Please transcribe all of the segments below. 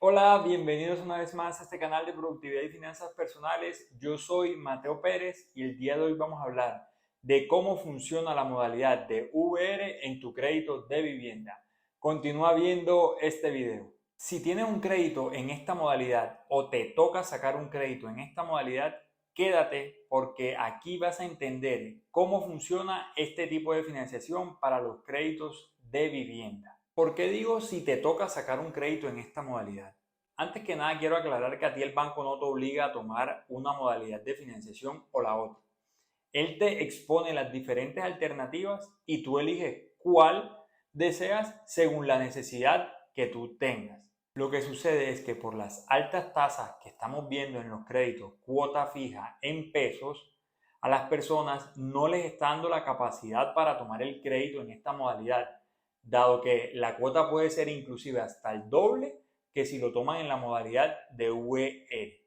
Hola, bienvenidos una vez más a este canal de productividad y finanzas personales. Yo soy Mateo Pérez y el día de hoy vamos a hablar de cómo funciona la modalidad de VR en tu crédito de vivienda. Continúa viendo este video. Si tienes un crédito en esta modalidad o te toca sacar un crédito en esta modalidad, quédate porque aquí vas a entender cómo funciona este tipo de financiación para los créditos de vivienda. ¿Por qué digo si te toca sacar un crédito en esta modalidad? Antes que nada quiero aclarar que a ti el banco no te obliga a tomar una modalidad de financiación o la otra. Él te expone las diferentes alternativas y tú eliges cuál deseas según la necesidad que tú tengas. Lo que sucede es que por las altas tasas que estamos viendo en los créditos, cuota fija en pesos, a las personas no les está dando la capacidad para tomar el crédito en esta modalidad, dado que la cuota puede ser inclusive hasta el doble que si lo toman en la modalidad de VR.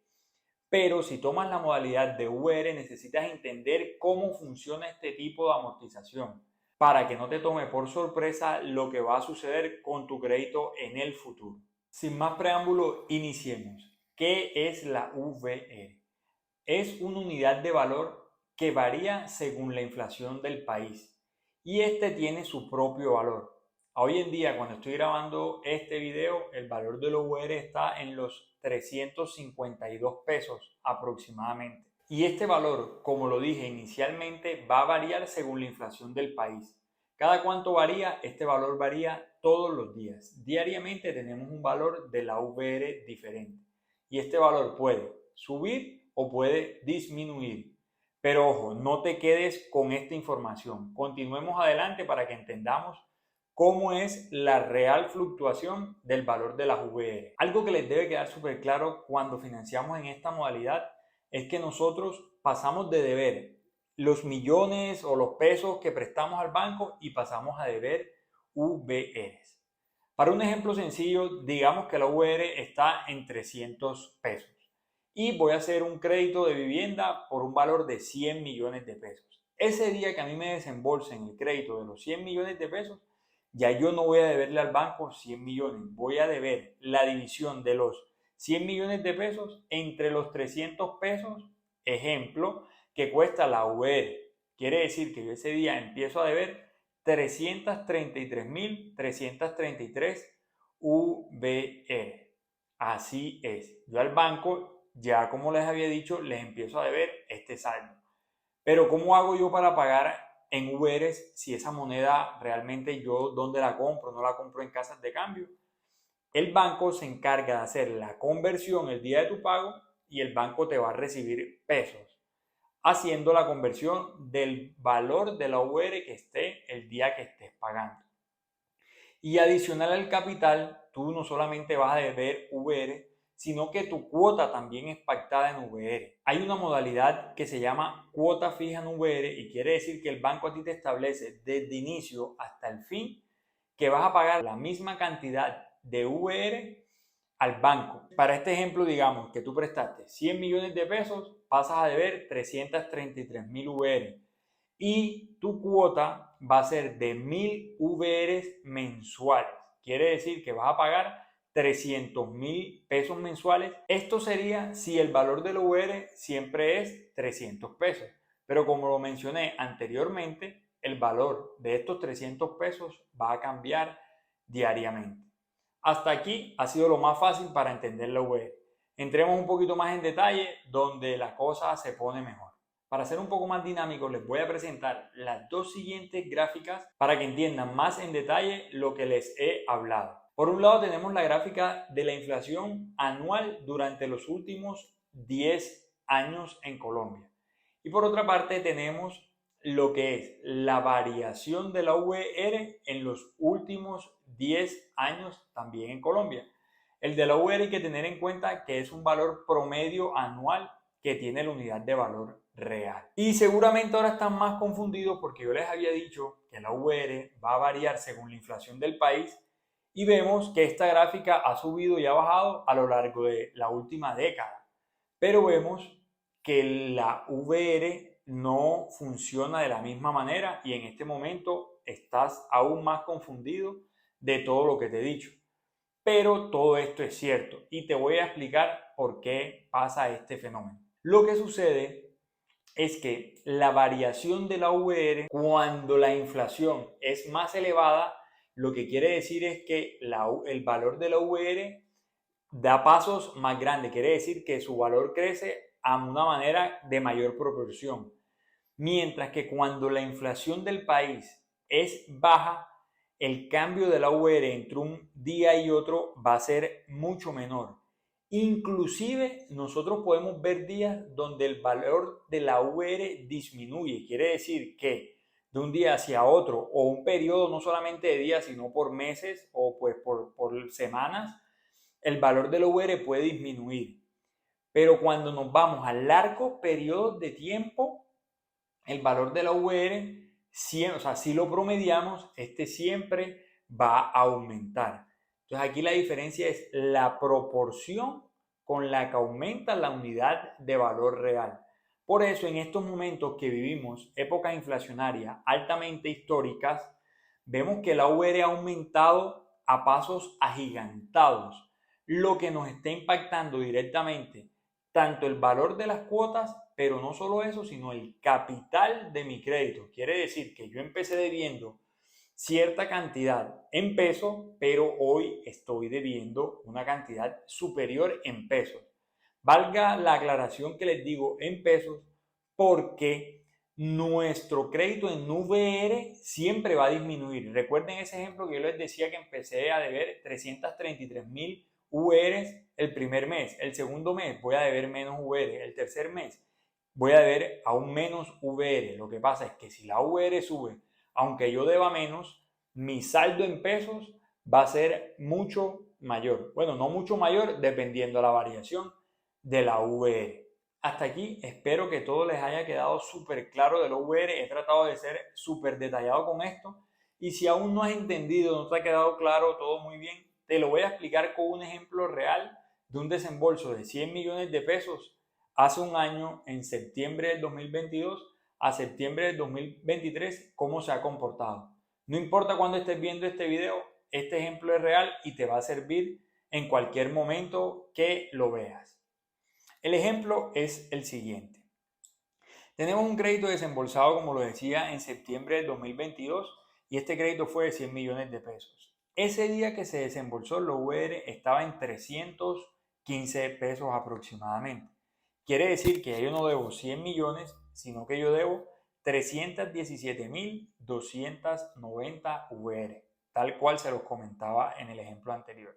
Pero si tomas la modalidad de VR necesitas entender cómo funciona este tipo de amortización para que no te tome por sorpresa lo que va a suceder con tu crédito en el futuro. Sin más preámbulo, iniciemos. ¿Qué es la VR? Es una unidad de valor que varía según la inflación del país y este tiene su propio valor. Hoy en día, cuando estoy grabando este video, el valor del VR está en los 352 pesos aproximadamente. Y este valor, como lo dije inicialmente, va a variar según la inflación del país. ¿Cada cuánto varía? Este valor varía todos los días. Diariamente tenemos un valor de la VR diferente. Y este valor puede subir o puede disminuir. Pero ojo, no te quedes con esta información. Continuemos adelante para que entendamos cómo es la real fluctuación del valor de las VR. Algo que les debe quedar súper claro cuando financiamos en esta modalidad es que nosotros pasamos de deber los millones o los pesos que prestamos al banco y pasamos a deber VRs. Para un ejemplo sencillo, digamos que la VR está en 300 pesos y voy a hacer un crédito de vivienda por un valor de 100 millones de pesos. Ese día que a mí me desembolsen el crédito de los 100 millones de pesos, ya yo no voy a deberle al banco 100 millones, voy a deber la división de los 100 millones de pesos entre los 300 pesos, ejemplo, que cuesta la VR. Quiere decir que yo ese día empiezo a deber 333.333 VR. Así es. Yo al banco, ya como les había dicho, les empiezo a deber este saldo. Pero ¿cómo hago yo para pagar en VRs si esa moneda realmente yo dónde la compro? No la compro en casas de cambio. El banco se encarga de hacer la conversión el día de tu pago y el banco te va a recibir pesos, haciendo la conversión del valor de la VR que esté el día que estés pagando. Y adicional al capital, tú no solamente vas a deber VR, sino que tu cuota también es pactada en VR. Hay una modalidad que se llama cuota fija en VR y quiere decir que el banco a ti te establece desde inicio hasta el fin que vas a pagar la misma cantidad de VR al banco. Para este ejemplo, digamos que tú prestaste 100 millones de pesos, pasas a deber 333.000 VR y tu cuota va a ser de 1000 VRs mensuales. Quiere decir que vas a pagar 300.000 pesos mensuales. Esto sería si el valor del VR siempre es 300 pesos. Pero como lo mencioné anteriormente, el valor de estos 300 pesos va a cambiar diariamente. Hasta aquí ha sido lo más fácil para entender la VR. Entremos un poquito más en detalle donde la cosa se pone mejor. Para ser un poco más dinámico, les voy a presentar las dos siguientes gráficas para que entiendan más en detalle lo que les he hablado. Por un lado tenemos la gráfica de la inflación anual durante los últimos 10 años en Colombia. Y por otra parte tenemos lo que es la variación de la VR en los últimos 10 años también en Colombia. El de la VR hay que tener en cuenta que es un valor promedio anual que tiene la unidad de valor real. Y seguramente ahora están más confundidos porque yo les había dicho que la VR va a variar según la inflación del país y vemos que esta gráfica ha subido y ha bajado a lo largo de la última década. Pero vemos que la VR no funciona de la misma manera y en este momento estás aún más confundido de todo lo que te he dicho. Pero todo esto es cierto y te voy a explicar por qué pasa este fenómeno. Lo que sucede es que la variación de la VR cuando la inflación es más elevada, lo que quiere decir es que el valor de la VR da pasos más grandes, quiere decir que su valor crece a una manera de mayor proporción. Mientras que cuando la inflación del país es baja, el cambio de la VR entre un día y otro va a ser mucho menor. Inclusive nosotros podemos ver días donde el valor de la VR disminuye. Quiere decir que de un día hacia otro o un periodo no solamente de días sino por meses o pues por semanas, el valor de la VR puede disminuir. Pero cuando nos vamos a largos periodos de tiempo, el valor de la VR, o sea, si lo promediamos, este siempre va a aumentar. Entonces aquí la diferencia es la proporción con la que aumenta la unidad de valor real. Por eso en estos momentos que vivimos épocas inflacionarias altamente históricas, vemos que la VR ha aumentado a pasos agigantados, lo que nos está impactando directamente tanto el valor de las cuotas, pero no solo eso, sino el capital de mi crédito. Quiere decir que yo empecé debiendo cierta cantidad en pesos, pero hoy estoy debiendo una cantidad superior en pesos. Valga la aclaración que les digo en pesos, porque nuestro crédito en VR siempre va a disminuir. Recuerden ese ejemplo que yo les decía que empecé a deber 333.000 VRs el primer mes. El segundo mes voy a deber menos VR. El tercer mes voy a deber aún menos VR. Lo que pasa es que si la VR sube, aunque yo deba menos, mi saldo en pesos va a ser mucho mayor. Bueno, no mucho mayor, dependiendo de la variación de la VR. Hasta aquí espero que todo les haya quedado súper claro de la VR. He tratado de ser súper detallado con esto. Y si aún no has entendido, no te ha quedado claro todo muy bien, te lo voy a explicar con un ejemplo real de un desembolso de 100 millones de pesos hace un año, en septiembre del 2022 a septiembre del 2023, cómo se ha comportado. No importa cuándo estés viendo este video, este ejemplo es real y te va a servir en cualquier momento que lo veas. El ejemplo es el siguiente. Tenemos un crédito desembolsado, como lo decía, en septiembre del 2022 y este crédito fue de 100 millones de pesos. Ese día que se desembolsó, la VR estaba en 315 pesos aproximadamente. Quiere decir que yo no debo 100 millones, sino que yo debo 317.290 VR, tal cual se los comentaba en el ejemplo anterior.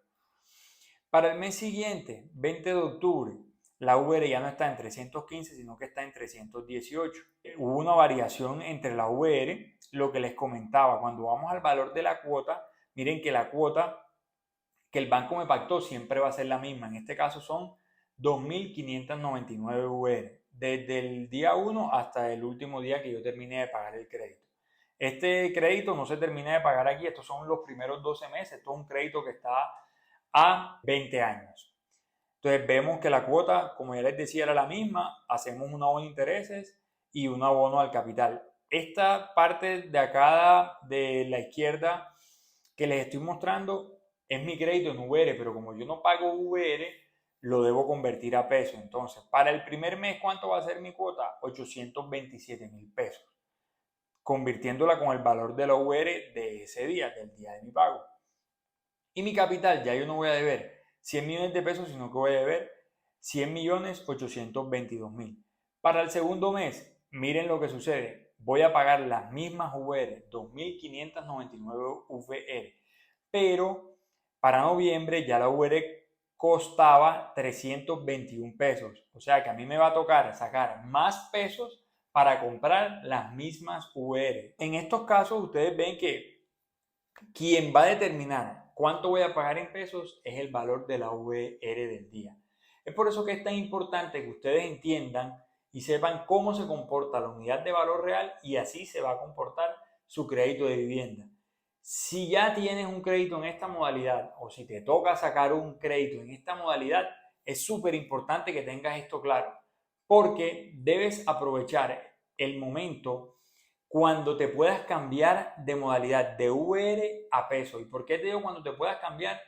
Para el mes siguiente, 20 de octubre, la VR ya no está en 315, sino que está en 318. Hubo una variación entre la VR, lo que les comentaba, cuando vamos al valor de la cuota, miren que la cuota que el banco me pactó siempre va a ser la misma. En este caso son 2.599 VR, desde el día 1 hasta el último día que yo termine de pagar el crédito. Este crédito no se termina de pagar aquí, estos son los primeros 12 meses, esto es un crédito que está a 20 años. Entonces vemos que la cuota, como ya les decía, era la misma, hacemos un abono de intereses y un abono al capital. Esta parte de acá de la izquierda que les estoy mostrando es mi crédito en VR, pero como yo no pago VR, lo debo convertir a pesos. Entonces, para el primer mes, ¿cuánto va a ser mi cuota? 827.000 pesos, convirtiéndola con el valor de la VR de ese día, del día de mi pago. Y mi capital, ya yo no voy a deber 100 millones de pesos, sino que voy a deber 100.822.000. Para el segundo mes, miren lo que sucede. Voy a pagar las mismas VR, 2.599 VR. Pero para noviembre ya la VR costaba 321 pesos. O sea que a mí me va a tocar sacar más pesos para comprar las mismas VR. En estos casos ustedes ven que quien va a determinar cuánto voy a pagar en pesos es el valor de la VR del día. Es por eso que es tan importante que ustedes entiendan y sepan cómo se comporta la unidad de valor real y así se va a comportar su crédito de vivienda. Si ya tienes un crédito en esta modalidad o si te toca sacar un crédito en esta modalidad, es súper importante que tengas esto claro, porque debes aprovechar el momento cuando te puedas cambiar de modalidad de VR a peso. ¿Y por qué te digo cuando te puedas cambiar?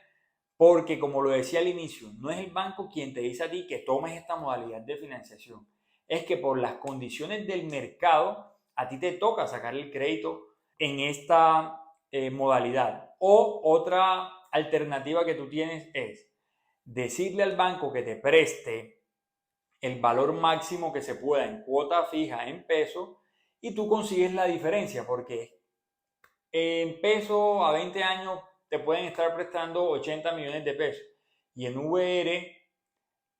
Porque como lo decía al inicio, no es el banco quien te dice a ti que tomes esta modalidad de financiación. Es que por las condiciones del mercado, a ti te toca sacar el crédito en esta modalidad. O otra alternativa que tú tienes es decirle al banco que te preste el valor máximo que se pueda en cuota fija en pesos y tú consigues la diferencia porque en pesos a 20 años te pueden estar prestando 80 millones de pesos y en VR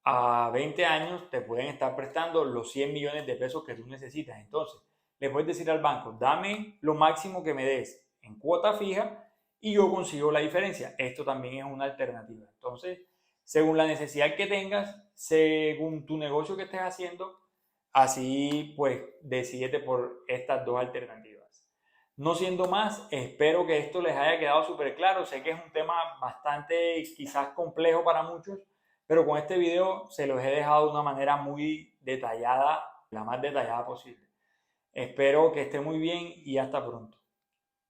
a 20 años te pueden estar prestando los 100 millones de pesos que tú necesitas. Entonces, le puedes decir al banco, dame lo máximo que me des en cuota fija y yo consigo la diferencia. Esto también es una alternativa. Entonces, según la necesidad que tengas, según tu negocio que estés haciendo, así pues decídete por estas dos alternativas. No siendo más, espero que esto les haya quedado súper claro. Sé que es un tema bastante quizás complejo para muchos, pero con este video se los he dejado de una manera muy detallada, la más detallada posible. Espero que esté muy bien y hasta pronto.